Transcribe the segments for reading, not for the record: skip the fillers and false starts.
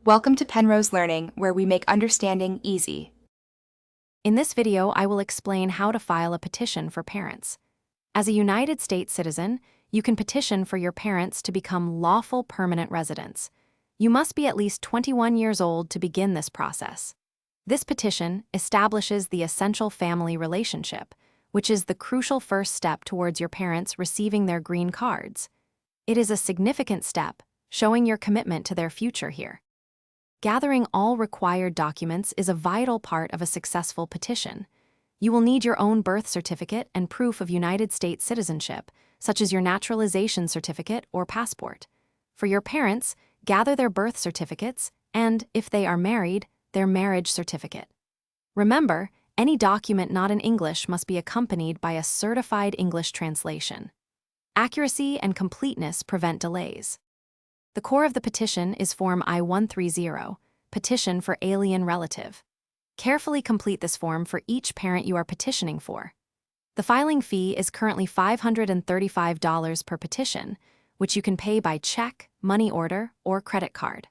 Welcome to Penrose Learning, where we make understanding easy. In this video, I will explain how to file a petition for parents. As a United States citizen, you can petition for your parents to become lawful permanent residents. You must be at least 21 years old to begin this process. This petition establishes the essential family relationship, which is the crucial first step towards your parents receiving their green cards. It is a significant step, showing your commitment to their future here. Gathering all required documents is a vital part of a successful petition. You will need your own birth certificate and proof of United States citizenship, such as your naturalization certificate or passport. For your parents, gather their birth certificates and, if they are married, their marriage certificate. Remember, any document not in English must be accompanied by a certified English translation. Accuracy and completeness prevent delays. The core of the petition is Form I-130, Petition for Alien Relative. Carefully complete this form for each parent you are petitioning for. The filing fee is currently $535 per petition, which you can pay by check, money order, or credit card.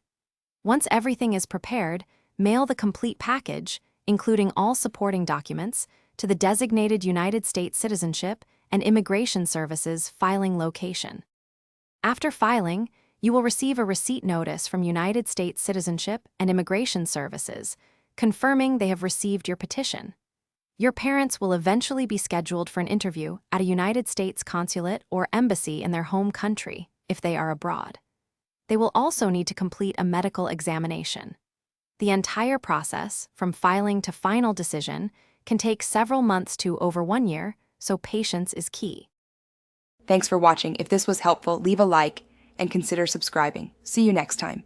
Once everything is prepared, mail the complete package, including all supporting documents, to the designated United States Citizenship and Immigration Services filing location. After filing, you will receive a receipt notice from United States Citizenship and Immigration Services, confirming they have received your petition. Your parents will eventually be scheduled for an interview at a United States consulate or embassy in their home country, if they are abroad. They will also need to complete a medical examination. The entire process, from filing to final decision, can take several months to over 1 year, so patience is key. Thanks for watching. If this was helpful, leave a like and consider subscribing. See you next time.